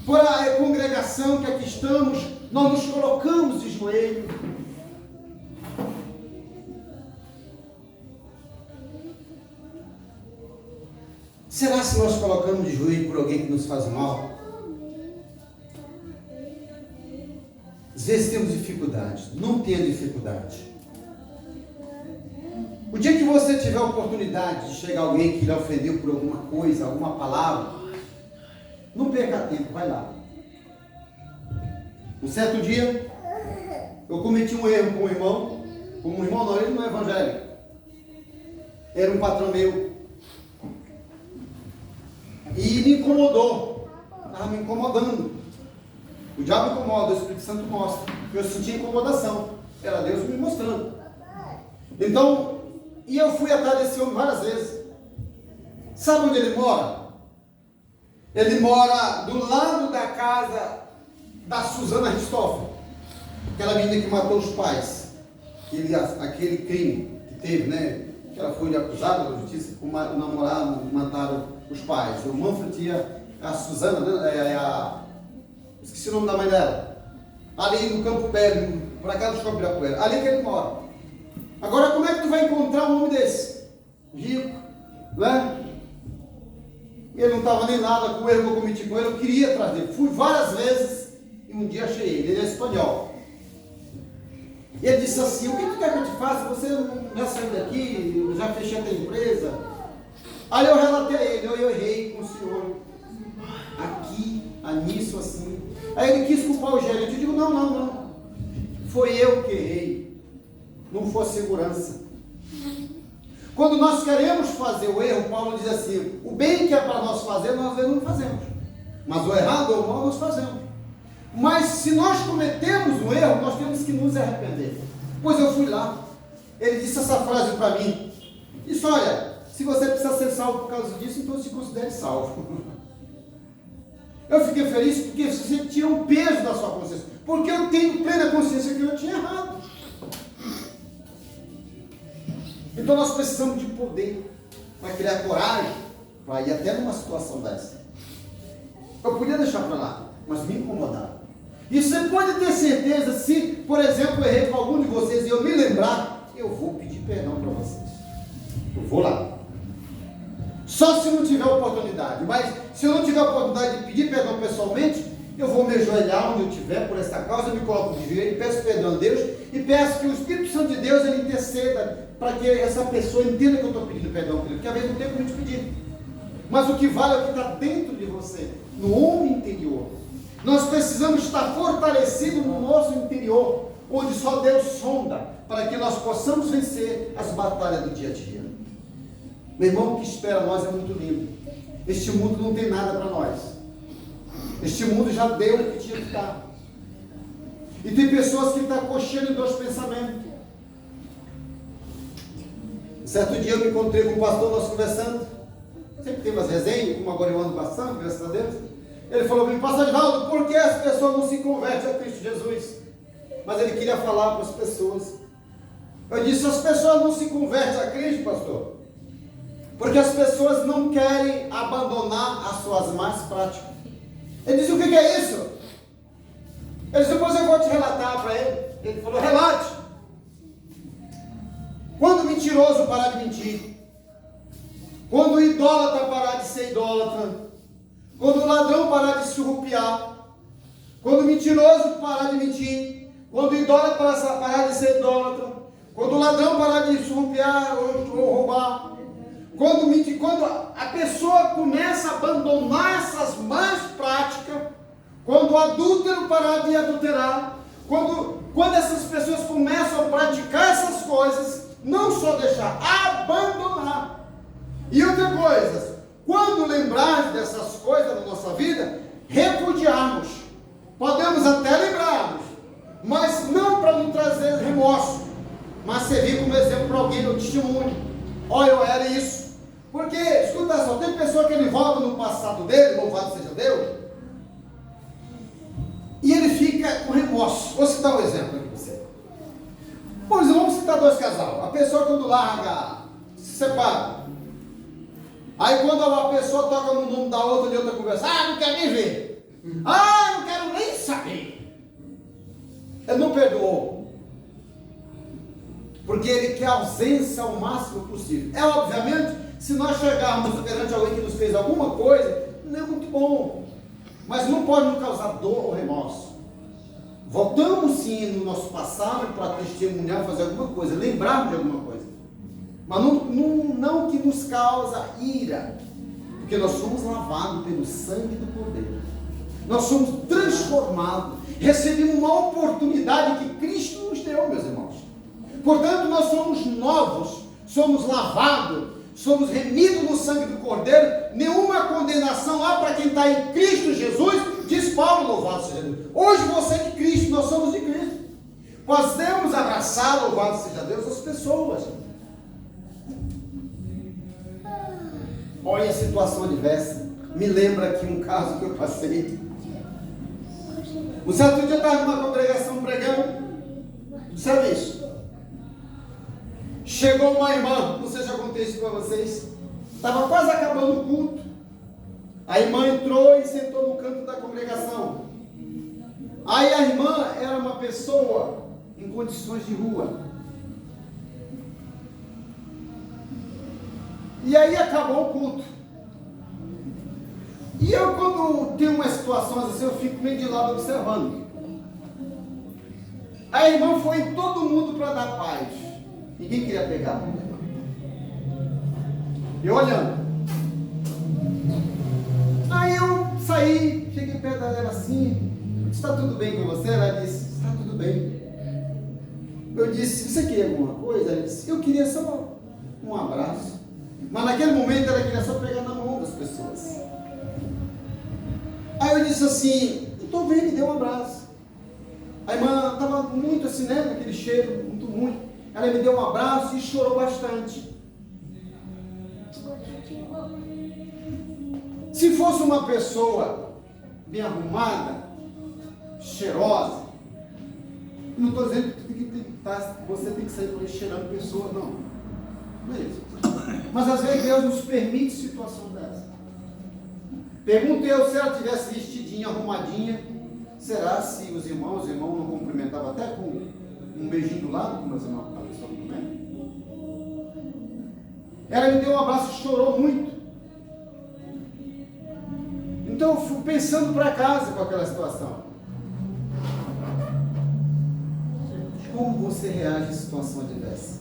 Por a congregação que aqui estamos, nós nos colocamos de joelho. Será se nós colocamos de joelho por alguém que nos faz mal? Às vezes temos dificuldade. Não tenha dificuldade. O dia que você tiver a oportunidade de chegar alguém que lhe ofendeu por alguma coisa, alguma palavra, não perca tempo, vai lá. Um certo dia, eu cometi um erro com um irmão. Com um irmão não, ele não é evangélico. Era um patrão meu. E me incomodou. Estava me incomodando. O diabo incomoda, o Espírito Santo mostra. Eu senti incomodação. Era Deus me mostrando. Então, e eu fui atrás desse homem várias vezes. Sabe onde ele mora? Ele mora do lado da casa da Suzana Ristoffel, aquela menina que matou os pais. Aquele crime que teve, né? Que ela foi acusada da justiça por namorar, mataram os pais. O Manfred e a Suzana, né? Esqueci o nome da mãe dela. Ali no Campo Belo, por cá do Shopping Ibirapuera. Ali que ele mora. Agora, como é que tu vai encontrar um homem desse? Rico, né? Ele não estava nem nada com o erro que eu cometi com ele, eu queria atrás dele. Fui várias vezes e um dia achei ele. Ele é espanhol. E ele disse assim: o que tu quer que eu te faça? Você já saiu daqui, eu já fechei a tua empresa. Aí eu relatei a ele: eu errei com o senhor aqui, nisso, assim. Aí ele quis culpar o gerente. Eu digo: não. Foi eu que errei. Não foi segurança. Quando nós queremos fazer o erro, Paulo diz assim: o bem que é para nós fazer, nós às vezes não fazemos. Mas o errado ou o mal nós fazemos. Mas se nós cometemos um erro, nós temos que nos arrepender. Pois eu fui lá. Ele disse essa frase para mim. Disse: olha, se você precisa ser salvo por causa disso, então se considere salvo. Eu fiquei feliz porque você tira um peso da sua consciência. Porque eu tenho plena consciência que eu tinha errado. Então nós precisamos de poder para criar coragem para ir até numa situação dessa. Eu podia deixar para lá, mas me incomodaram. E você pode ter certeza, se, por exemplo, eu errei com algum de vocês e eu me lembrar, eu vou pedir perdão para vocês. Eu vou lá. Só se não tiver oportunidade. Mas se eu não tiver oportunidade de pedir perdão pessoalmente, eu vou me ajoelhar onde eu estiver por essa causa, eu me coloco de joelho, peço perdão a Deus e peço que o Espírito Santo de Deus ele interceda para que essa pessoa entenda que eu estou pedindo perdão por ele, porque às vezes não tem como te pedir. Mas o que vale é o que está dentro de você, no homem interior. Nós precisamos estar fortalecidos no nosso interior, onde só Deus sonda, para que nós possamos vencer as batalhas do dia a dia. Meu irmão, o que espera nós é muito lindo. Este mundo não tem nada para nós. Este mundo já deu o que tinha que dar. E tem pessoas que estão cocheando em dois pensamentos. Certo dia eu me encontrei com um pastor, nós conversando. Sempre tem umas resenhas, como agora eu ando bastante, graças a Deus. Ele falou para mim: pastor Edivaldo, por que as pessoas não se convertem a Cristo Jesus? Mas ele queria falar para as pessoas. Eu disse: as pessoas não se convertem a Cristo, pastor, porque as pessoas não querem abandonar as suas más práticas. Ele disse: o que é isso? Ele disse: depois eu vou te relatar para ele. Ele falou: relate. Quando o mentiroso parar de mentir, quando o idólatra parar de ser idólatra, quando o ladrão parar de surrupiar, quando o mentiroso parar de mentir, quando o idólatra parar de ser idólatra, quando o ladrão parar de surrupiar ou roubar, quando a pessoa começa a abandonar essas más práticas, quando o adúltero parar de adulterar, quando essas pessoas começam a praticar essas coisas, não só deixar, abandonar. E outra coisa, quando lembrar dessas coisas na nossa vida, repudiarmos. Podemos até lembrarmos, mas não para não trazer remorso, mas servir como exemplo para alguém no testemunho. Olha, eu era isso. Porque, escuta só, tem pessoa que ele volta no passado dele, louvado seja Deus, e ele fica com remorso. Vou citar um exemplo aqui para você. Por exemplo, vamos citar dois casais. A pessoa quando larga, se separa. Aí quando a pessoa toca no nome da outra de outra conversa, não quer nem ver. Não quero nem saber. Ele não perdoou. Porque ele quer ausência ao máximo possível. Obviamente, se nós chegarmos perante alguém que nos fez alguma coisa, não é muito bom. Mas não pode nos causar dor ou remorso. Voltamos sim no nosso passado para testemunhar, fazer alguma coisa, lembrarmos de alguma coisa. Mas não que nos causa ira. Porque nós somos lavados pelo sangue do Cordeiro. Nós somos transformados. recebemos uma oportunidade que Cristo nos deu, meus irmãos. Portanto, nós somos novos, somos lavados, somos remidos no sangue do Cordeiro. Nenhuma condenação há para quem está em Cristo Jesus, diz Paulo, louvado seja Deus. Hoje você é de Cristo, nós somos de Cristo. Podemos abraçar, louvado seja Deus, as pessoas. Olha a situação adversa. Me lembra aqui um caso que eu passei. Um certo dia eu estava numa congregação pregando. Sabe isso? Chegou uma irmã, não sei se eu contei isso para vocês. Estava quase acabando o culto. A irmã entrou e sentou no canto da congregação. Aí a irmã era uma pessoa em condições de rua. E aí acabou o culto. E eu, quando tenho umas situações assim, eu fico meio de lado observando. A irmã foi em todo mundo para dar paz. Ninguém queria pegar. E olhando. Aí eu saí, cheguei perto dela assim. Está tudo bem com você? Ela disse, está tudo bem. Eu disse, você queria alguma coisa? Ela disse, eu queria só um abraço. Mas naquele momento ela queria só pegar na mão das pessoas. Aí eu disse assim, eu estou vendo, e dei um abraço. A irmã estava muito assim, né, naquele cheiro, muito ruim. Ela me deu um abraço e chorou bastante. Se fosse uma pessoa bem arrumada, cheirosa, não estou dizendo que você tem que sair por aí cheirando pessoas, não. Não é isso. Mas às vezes Deus nos permite situação dessa. Pergunto eu, se ela tivesse vestidinha, arrumadinha, será se os irmãos não cumprimentavam até com um beijinho do lado, como as irmãs estavam cumprimento? Ela me deu um abraço e chorou muito. Então eu fui pensando para casa com aquela situação. Como você reage à situação adversa?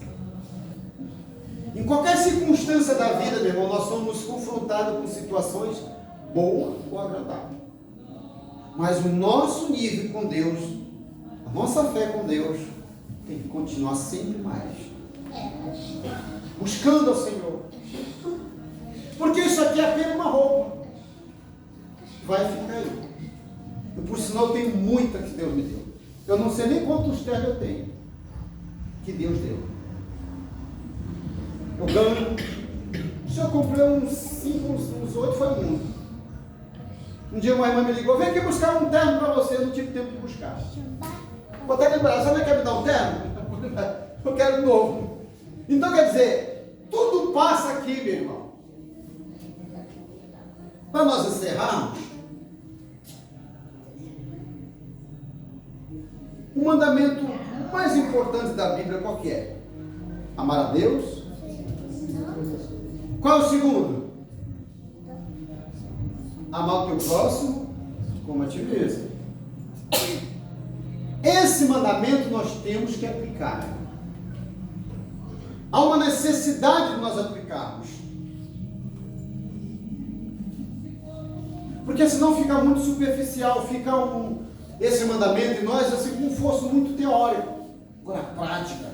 Em qualquer circunstância da vida, meu irmão, nós somos confrontados com situações boas ou agradáveis. Mas o nosso nível com Deus, a nossa fé com Deus, tem que continuar sempre mais. Buscando ao Senhor. Porque isso aqui é apenas uma roupa. Vai ficar aí. Eu, por sinal, tenho muita que Deus me deu. Eu não sei nem quantos ternos eu tenho. Que Deus deu. Eu ganho. Se eu comprei uns 5, uns 8, foi muito. Um dia uma irmã me ligou, vem aqui buscar um terno para você, eu não tive tempo de buscar. Vou até lembrar, você não quer me dar um terno? Eu quero um novo. Então quer dizer, tudo passa aqui, meu irmão. Para nós encerrarmos, o mandamento mais importante da Bíblia qual que é? Amar a Deus. Qual é o segundo? Amar o teu próximo como a ti mesmo. Esse mandamento nós temos que aplicar. Há uma necessidade de nós aplicarmos. Porque senão fica muito superficial, fica esse mandamento em nós assim como fosse muito teórico. Agora, prática.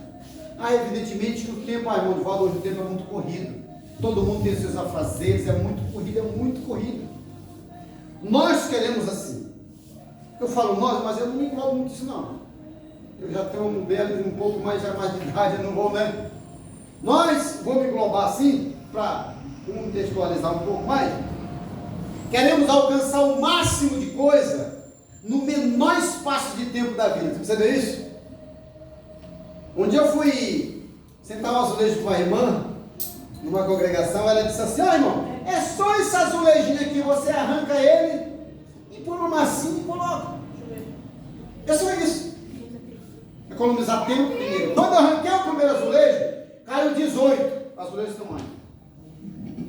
Evidentemente que o tempo, irmão de valor, hoje o tempo é muito corrido. Todo mundo tem seus afazeres, é muito corrido. Nós queremos assim. Eu falo nós, mas eu não me englobo muito isso não. Eu já tenho um pouco mais de idade, eu não vou, né? Nós, vou me englobar assim, para contextualizar um pouco mais, queremos alcançar o máximo de coisa no menor espaço de tempo da vida. Você percebeu isso? Um dia eu fui sentar um azulejo com uma irmã, numa congregação, ela disse assim, irmão, é só esse azulejinho aqui, você arranca ele e põe uma massinha e coloca. É só isso. Economizar tempo primeiro. Quando eu arranquei o primeiro azulejo, caiu 18 azulejos de tamanho.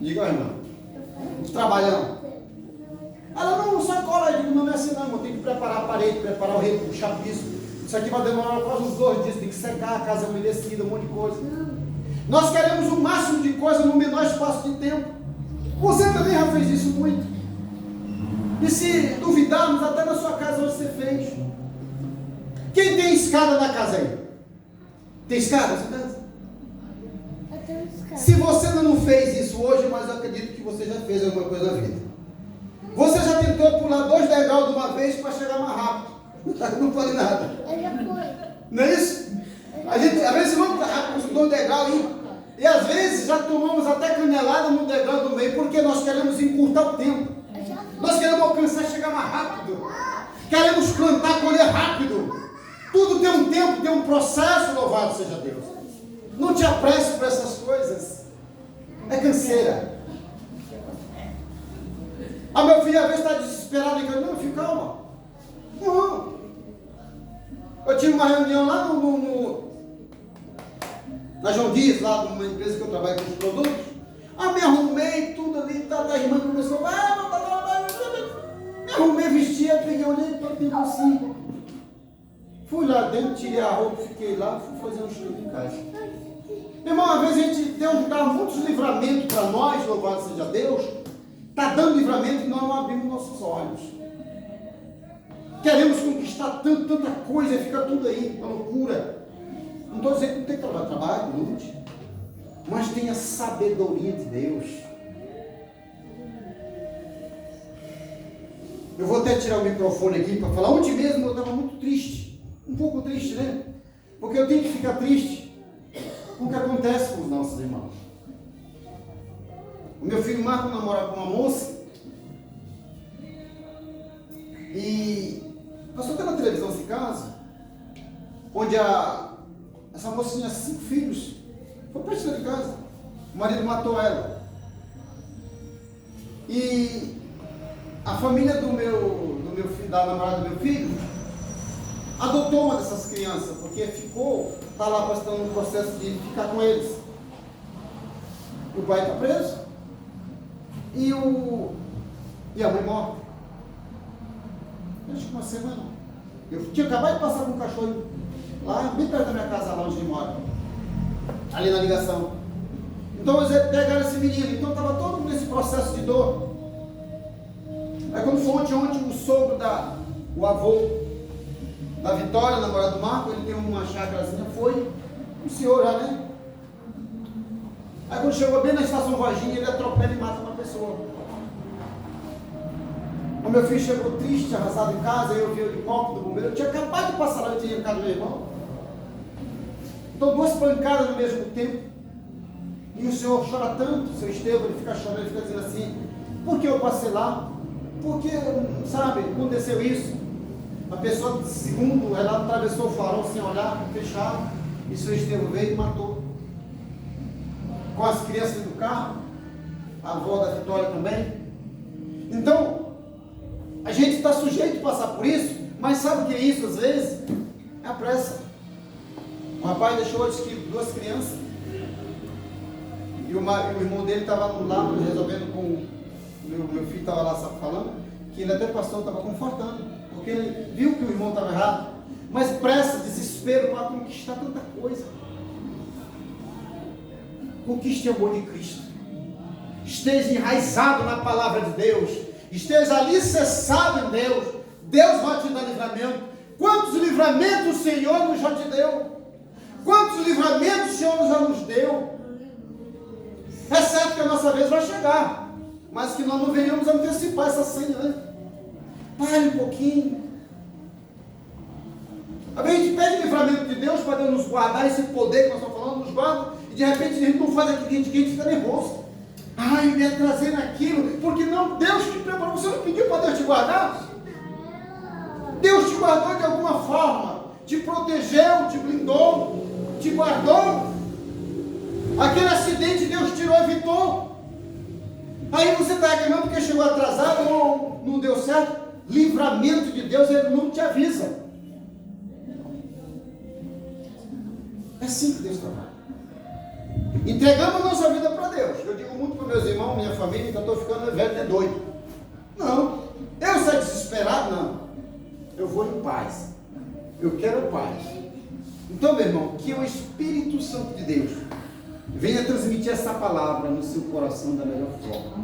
Diga, irmã, trabalhando. Ela não só cola, eu digo, não é assim não, irmão, tem que preparar a parede, preparar o rei, puxar piso. Isso aqui vai demorar quase uns 2 dias, tem que secar, a casa umedecida, um monte de coisa. Nós queremos o máximo de coisa no menor espaço de tempo. Você também já fez isso muito. E se duvidarmos, até na sua casa você fez. Quem tem escada na casa aí? Tem escada na sua casa? Eu tenho escada. Se você ainda não fez isso hoje, mas eu acredito que você já fez alguma coisa na vida. Você já tentou pular 2 degraus de uma vez para chegar mais rápido. Não falei nada. Eu já fui. Não é isso? A gente, às vezes, vamos no degrau e às vezes já tomamos até canelada no degrau do meio, porque nós queremos encurtar o tempo. Eu já fui. Nós queremos alcançar, chegar mais rápido. Queremos plantar, colher rápido. Tudo tem um tempo, tem um processo, louvado seja Deus. Não te apresse por essas coisas. É canseira. Ah, meu filho, às vezes está desesperado e não, filho, calma. Não. Eu tive uma reunião lá na João Dias, lá numa empresa que eu trabalho com os produtos. Me arrumei, tudo ali, a irmã começou, me arrumei, vestia, peguei, olhei, todo assim. Fui lá dentro, tirei a roupa, fiquei lá, fui fazer um estudo em casa. Meu irmão, às vezes a gente Deus dá muitos livramentos para nós, louvado seja Deus, está dando livramento e nós não abrimos nossos olhos. Queremos conquistar tanta coisa, fica tudo aí, uma loucura. Não estou dizendo que não tem que trabalho, lute, mas tenha sabedoria de Deus. Eu vou até tirar o microfone aqui para falar. Ontem mesmo eu estava muito triste, um pouco triste, né? Porque eu tenho que ficar triste com o que acontece com os nossos irmãos. O meu filho Marco namora com uma moça e passou pela televisão esse caso, onde essa moça tinha 5 filhos, foi para cima de casa, o marido matou ela. E a família do meu filho, da namorada do meu filho, adotou uma dessas crianças, porque está lá passando no processo de ficar com eles. O pai está preso e a mãe morta. Acho que uma semana. Eu tinha acabado de passar com um cachorro lá, bem perto da minha casa, lá onde ele mora, ali na ligação. Então eles pegaram esse menino, então estava todo mundo nesse processo de dor. Aí quando foi ontem o sogro o avô da Vitória, namorado do Marco, ele tem uma chácarazinha, foi um senhor já, né? Aí quando chegou bem na estação Varginha, ele atropela e mata uma pessoa. O meu filho chegou triste, arrasado em casa, eu vi o helicóptero do bombeiro, eu tinha acabado de passar lá, eu tinha ficado meu irmão. Então 2 pancadas no mesmo tempo. E o senhor chora tanto, o seu Estevão, ele fica chorando, ele fica dizendo assim, por que eu passei lá? Porque, sabe, aconteceu isso. A pessoa, segundo o relato, atravessou o farol sem olhar, fechado, e o seu Estevão veio e matou. Com as crianças do carro, a avó da Vitória também. Então, a gente está sujeito a passar por isso, mas sabe o que é isso às vezes? É a pressa. O rapaz deixou 2 crianças, e o irmão dele estava lá resolvendo com meu filho, estava lá falando, que ele até pastor estava confortando, porque ele viu que o irmão estava errado, mas pressa, desespero para conquistar tanta coisa. Conquiste o amor de Cristo, esteja enraizado na palavra de Deus, esteja alicerçado em Deus. Deus vai te dar livramento. Quantos livramentos o Senhor já te deu? Quantos livramentos o Senhor já nos deu? É certo que a nossa vez vai chegar, mas que nós não venhamos antecipar essa senha, né? Pare um pouquinho. A gente pede livramento de Deus para Deus nos guardar, esse poder que nós estamos falando, nos guarda, e de repente a gente não faz aquilo que a gente fica nervoso. Ai, me trazendo aquilo, porque não, Deus te preparou, você não pediu para Deus te guardar? Deus te guardou de alguma forma, te protegeu, te blindou, te guardou. Aquele acidente Deus tirou, evitou. Aí você está reclamando porque chegou atrasado ou não deu certo. Livramento de Deus, Ele não te avisa. É assim que Deus trabalha. Entregamos a nossa vida para Deus. Eu digo muito para meus irmãos, minha família, que eu estou ficando velho, é doido. Não. Eu sou desesperado? Não. Eu vou em paz. Eu quero paz. Então, meu irmão, que o Espírito Santo de Deus venha transmitir essa palavra no seu coração da melhor forma.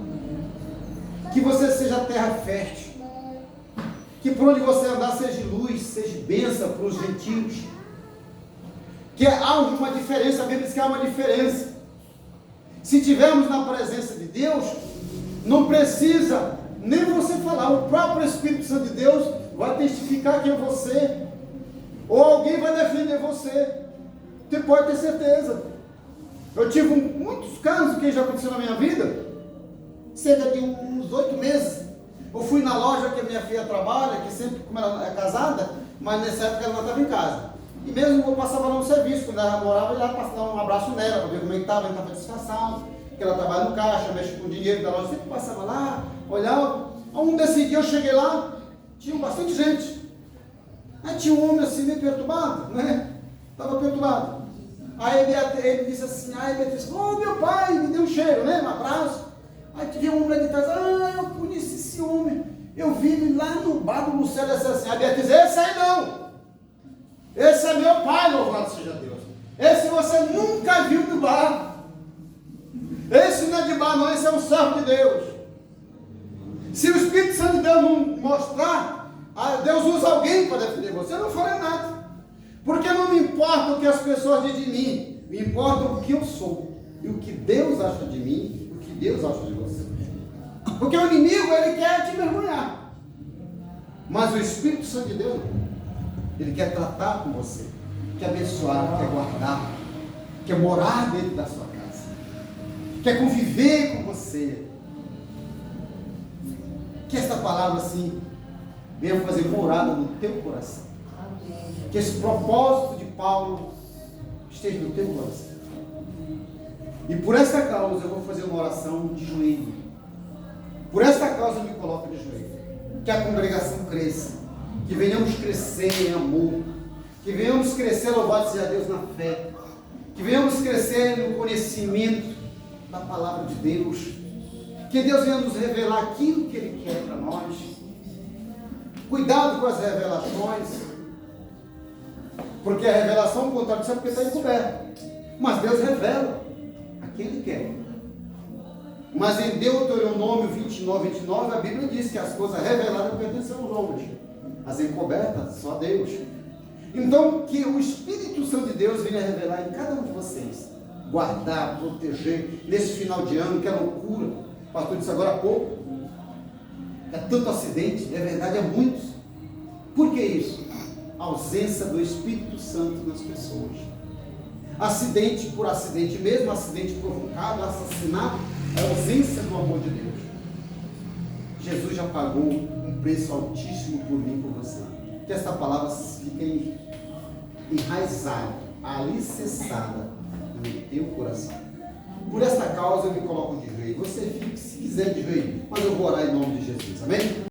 Que você seja terra fértil. Que por onde você andar seja luz, seja bênção para os gentios. Que há uma diferença, a Bíblia diz que há uma diferença. Se tivermos na presença de Deus, não precisa nem você falar, o próprio Espírito Santo de Deus vai testificar que é você, ou alguém vai defender você. Você pode ter certeza. Eu tive muitos casos que já aconteceu na minha vida, cerca de uns 8 meses. Eu fui na loja que a minha filha trabalha, que sempre, como ela é casada, mas nessa época ela não estava em casa. E mesmo eu passava lá no serviço, quando ela morava, eu ia lá dar um abraço nela, para ver como é que estava, a gente estava disfarçado, que ela trabalha no caixa, mexe com o dinheiro da loja, sempre passava lá, olhava. Um desse dia eu cheguei lá, tinha bastante gente. Aí tinha um homem assim meio perturbado, né? Estava perturbado. Aí ele disse assim, aí Beatriz, meu pai, me deu um cheiro, né? Um abraço. Aí tive um homem lá de trás, eu conheci esse homem. Eu vi ele lá no bar do Lucélio, assim, a Beatriz, esse aí não. Esse é meu pai, louvado seja Deus. Esse você nunca viu no bar. Esse não é de bar não, esse é um servo de Deus. Se o Espírito Santo de Deus não mostrar, Deus usa alguém para defender você, eu não farei nada. Porque não me importa o que as pessoas dizem de mim, me importa o que eu sou. E o que Deus acha de mim, o que Deus acha de você. Porque o inimigo, ele quer te envergonhar. Mas o Espírito Santo de Deus, ele quer tratar com você, quer abençoar, quer guardar, quer morar dentro da sua casa, quer conviver com você. Que esta palavra assim venha fazer morada no teu coração. Que esse propósito de Paulo esteja no teu coração. E por esta causa eu vou fazer uma oração de joelho. Por esta causa eu me coloco de joelho. Que a congregação cresça. Que venhamos crescer em amor. Que venhamos crescer, louvado seja Deus, na fé. Que venhamos crescer no conhecimento da palavra de Deus. Que Deus venha nos revelar aquilo que Ele quer para nós. Cuidado com as revelações. Porque a revelação, o contrário, sabe porque está encoberto. Mas Deus revela a quem Ele quer. Mas em Deuteronômio 29, a Bíblia diz que as coisas reveladas pertencem aos homens. As encobertas, só a Deus. Então, que o Espírito Santo de Deus venha revelar em cada um de vocês. Guardar, proteger, nesse final de ano, que é loucura. O pastor disse agora há pouco. É tanto acidente, é verdade, é muitos. Por que isso? A ausência do Espírito Santo nas pessoas. Acidente por acidente, mesmo acidente provocado, assassinato, é a ausência do amor de Deus. Jesus já pagou um preço altíssimo por mim e por você. Que esta palavra fique enraizada, alicerçada no teu coração. Por esta causa eu me coloco de joelho. Você fique se quiser de joelho, mas eu vou orar em nome de Jesus. Amém?